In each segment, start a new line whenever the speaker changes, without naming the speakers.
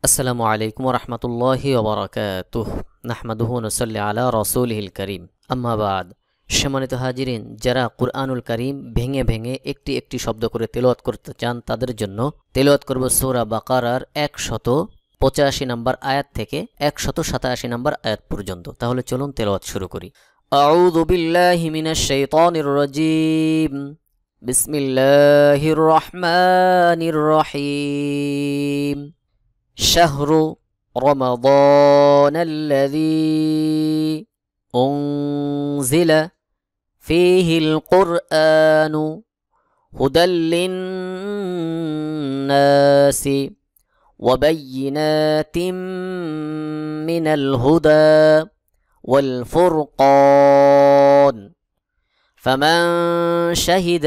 আসসালামু আলাইকুম রহমতুল্লাহি ওবরাকাতুহ নাহমাদুহু নসল্লি আলা রসুলিহিল করিম আম্মা বাদ। সম্মানিত হাজিরিন, যারা কুরআনুল করিম ভেঙে ভেঙে একটি একটি শব্দ করে তেলাওয়াত করতে চান তাদের জন্য তেলাওয়াত করব সূরা বাকারার 185 নম্বর আয়াত থেকে 187 নম্বর আয়াত পর্যন্ত। তাহলে চলুন তেলাওয়াত শুরু করি। আউযু বিল্লাহি মিনাশ শাইতানির রাজীম। বিসমিল্লাহির রহমানির রহিম। شهر رمضان الذي أنزل فيه القرآن هدى للناس وبينات من الهدى والفرقان فمن شهد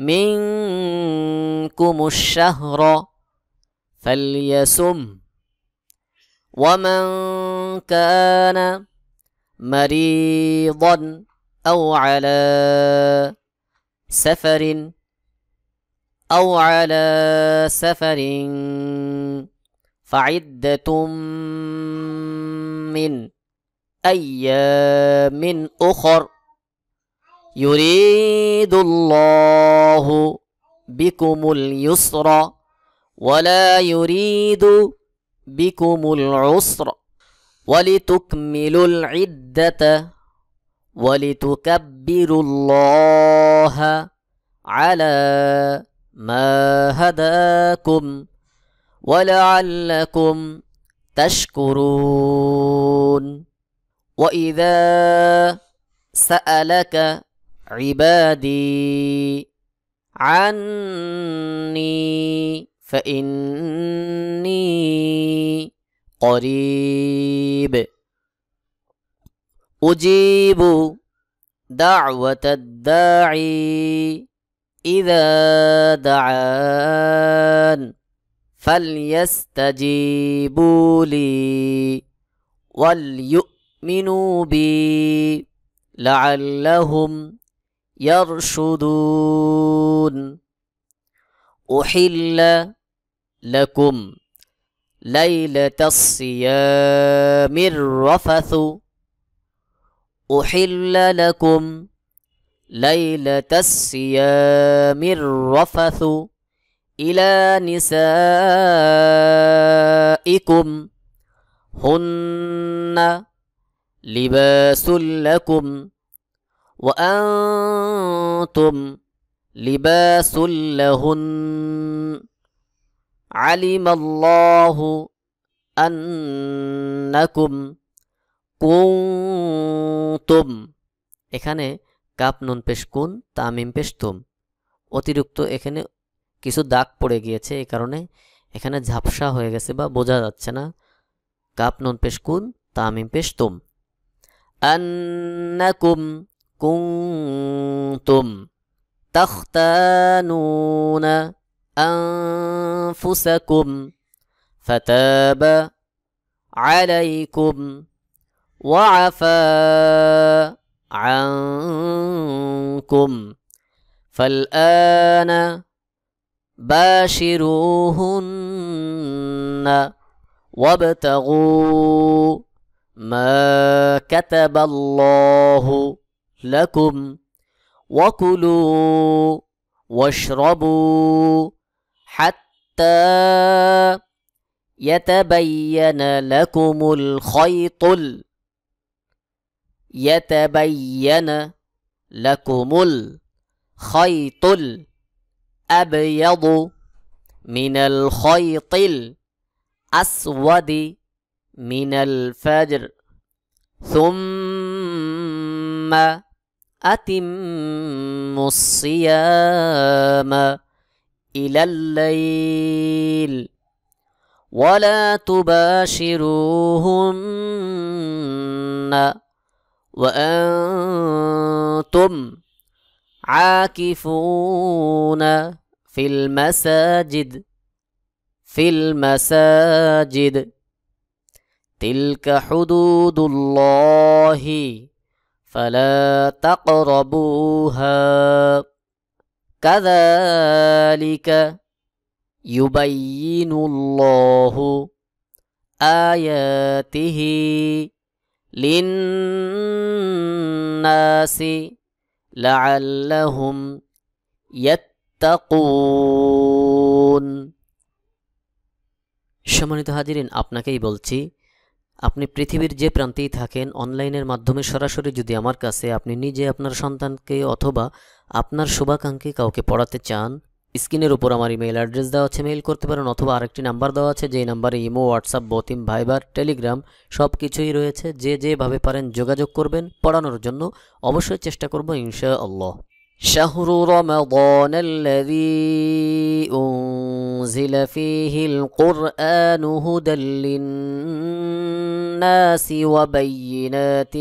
منكم الشهر فليصم ومن كان مريضا أو على سفر فعدة من أيام أخر يريد الله بكم اليسر ولا يريد بكم العسر ولتكملوا العدة ولتكبروا الله على ما هداكم ولعلكم تشكرون وإذا سألك عبادي عني فإني قريب أجيب دعوة الداعي إذا دعان فليستجيبوا لي وليؤمنوا بي لعلهم يرشدون أحل لكم ليلة الصيام الرفث أحل لكم ليلة الصيام الرفث إلى نسائكم هن لباس لكم وأنتم لباس لهن علم الله أنكم كنتم। এখানে কাপ নুন পেশ কুন তামিম পেশ তুম, অতিরিক্ত এখানে কিছু দাগ পড়ে গিয়েছে, এই কারণে এখানে ঝাপসা হয়ে গেছে বা বোঝা যাচ্ছে না। কাপ নুন পেশ কুন তামিম পেশ তুম। আন্নাকুম কুনতুম تختانون أنفسكم فتاب عليكم وعفى عنكم فالآن باشروهن وابتغوا ما كتب الله لكم وكلوا واشربوا حتى يتبين لكم الخيط الأبيض من الخيط الأسود من الفجر ثم أتموا الصيام إلى الليل ولا تباشروهن وأنتم عاكفون في المساجد تلك حدود الله فلا تقربوها كذلك ইউবাইয়িনুল্লাহু আয়াতিহি লিন্নাসি লাআল্লাহুম ইয়াত্তাকুন। সম্মানিত হাজিরিন, আপনাকেই বলছি, আপনি পৃথিবীর যে প্রান্তেই থাকেন, অনলাইনের মাধ্যমে সরাসরি যদি আমার কাছে আপনি নিজে আপনার সন্তানকে অথবা আপনার শুভাকাঙ্ক্ষী কাউকে পড়াতে চান, স্ক্রিনের উপর আমার ইমেইল অ্যাড্রেস দেওয়া আছে, মেইল করতে পারেন, অথবা আরেকটি নাম্বার দেওয়া আছে, যেই নাম্বারে ইমো, হোয়াটসঅ্যাপ, বতিম, ভাইবার, টেলিগ্রাম সব কিছুই রয়েছে। যে যেভাবে পারেন যোগাযোগ করবেন, পড়ানোর জন্য অবশ্যই চেষ্টা করব ইনশাআল্লাহ। شهر رمضان الذي أنزل فيه القرآن هدى للناس وبينات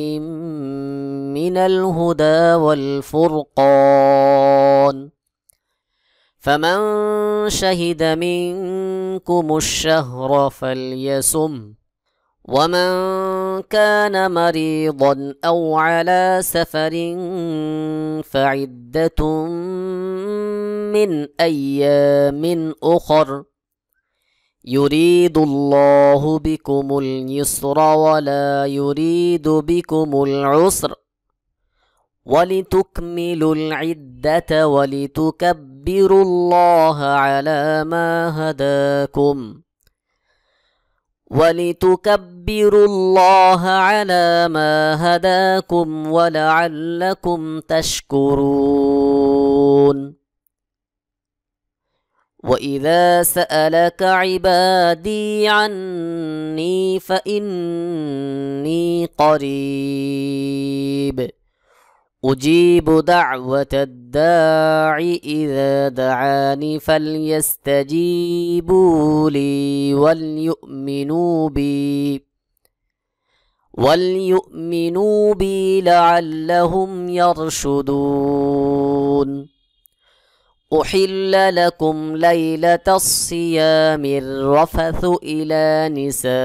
من الهدى والفرقان فمن شهد منكم الشهر فليصم ومن كان مريضا أو على سفر فعدة من أيام أخر يريد الله بكم اليسر ولا يريد بكم العسر ولتكملوا العدة ولتكبروا الله على ما هداكم ولعلكم تشكرون وإذا سألك عبادي عني فإني قريب أجيب دعوة الداع إذا دعاني فليستجيبوا لي وليؤمنوا بي لعلهم يرشدون أحل لكم ليلة الصيام الرفث إلى نسائكم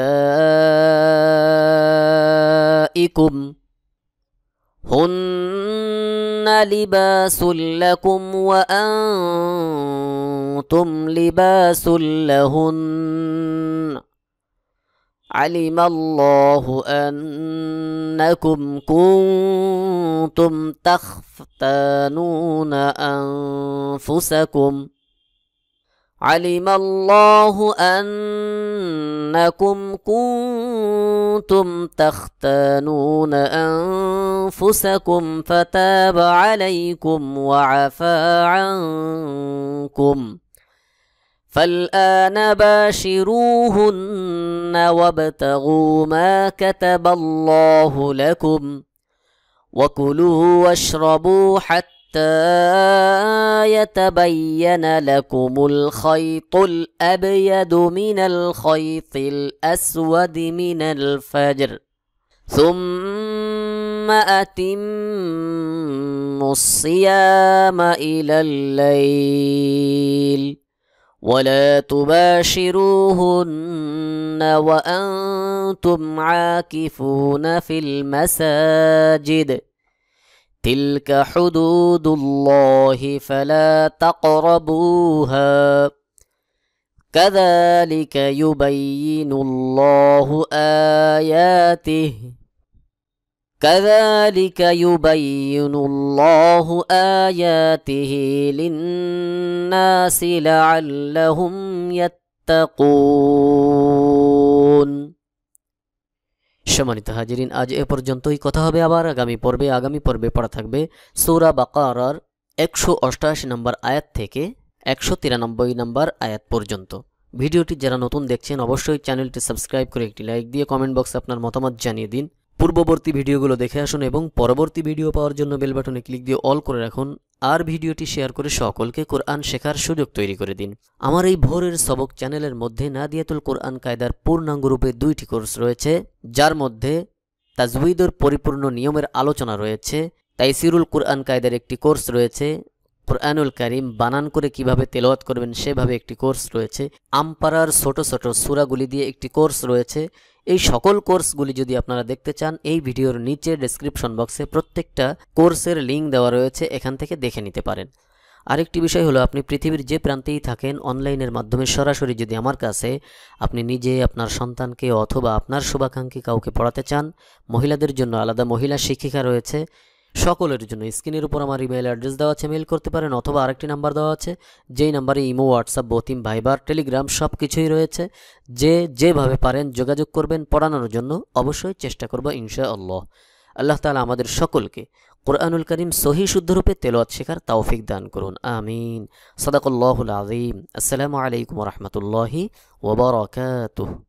هن لباس لكم وأنتم لباس لهن علم الله أنكم كنتم تختانون أنفسكم فتاب عليكم وعفى عنكم فالآن باشروهن وابتغوا ما كتب الله لكم وكلوا واشربوا حتى يتبين لكم الخيط الأبيض من الخيط الأسود من الفجر ثم أتموا الصيام إلى الليل ولا تباشروهن وأنتم عاكفون في المساجد تلك حدود الله فلا تقربوها كذلك يبين الله آياته للناس لعلهم يتقون। সম্মানিত হাজিরিন, আজ এ পর্যন্তই। কথা হবে আবার আগামী পর্বে পড়া থাকবে সূরা বাকারার 188 নম্বর আয়াত থেকে 193 নম্বর আয়াত পর্যন্ত। ভিডিওটি যারা নতুন দেখছেন অবশ্যই চ্যানেলটি সাবস্ক্রাইব করে একটি লাইক দিয়ে কমেন্ট বক্সে আপনার মতামত জানিয়ে দিন। পূর্ববর্তী ভিডিওগুলো দেখে আসুন এবং পরবর্তী ভিডিও পাওয়ার জন্য বেল বাটনে ক্লিক দিয়ে অল করে রাখুন। আর ভিডিওটি শেয়ার করে সকলকে কোরআন শেখার সুযোগ তৈরি করে দিন। আমার এই ভোরের সবক চ্যানেলের মধ্যে নাদিয়াতুল কোরআন কায়দার পূর্ণাঙ্গ রূপে 2টি কোর্স রয়েছে, যার মধ্যে তাজউইদের পরিপূর্ণ নিয়মের আলোচনা রয়েছে, তাইসিরুল কোরআন কায়দার একটি কোর্স রয়েছে, কোরআনুল কারীম বানান করে কিভাবে তেলাওয়াত করবেন সেভাবে একটি কোর্স রয়েছে, আমপারার ছোট ছোট সূরাগুলি দিয়ে একটি কোর্স রয়েছে। এই সকল কোর্সগুলি যদি আপনারা দেখতে চান, এই ভিডিওর নিচে ডেসক্রিপশন বক্সে প্রত্যেকটা কোর্সের লিঙ্ক দেওয়া রয়েছে, এখান থেকে দেখে নিতে পারেন। আরেকটি বিষয় হলো, আপনি পৃথিবীর যে প্রান্তেই থাকেন, অনলাইনের মাধ্যমে সরাসরি যদি আমার কাছে আপনি নিজে, আপনার সন্তানকে অথবা আপনার শুভাকাঙ্ক্ষী কাউকে পড়াতে চান, মহিলাদের জন্য আলাদা মহিলা শিক্ষিকা রয়েছে, সকলের জন্য স্ক্রিনের উপর আমার ইমেল অ্যাড্রেস দেওয়া আছে, মেল করতে পারেন, অথবা আরেকটি নাম্বার দেওয়া আছে, যেই নাম্বারে ইমো, হোয়াটসঅ্যাপ, বতিম, ভাইবার, টেলিগ্রাম সব কিছুই রয়েছে। যে যেভাবে পারেন যোগাযোগ করবেন, পড়ানোর জন্য অবশ্যই চেষ্টা করব ইনশাআল্লাহ। আল্লাহ তাআলা আমাদের সকলকে কোরআনুল করিম সহি শুদ্ধরূপে তেলাওয়াত শেখার তৌফিক দান করুন, আমিন। সাদাকাল্লাহুল আযীম। আসসালামু আলাইকুম ওয়া রাহমাতুল্লাহি ওয়া বারাকাতুহু।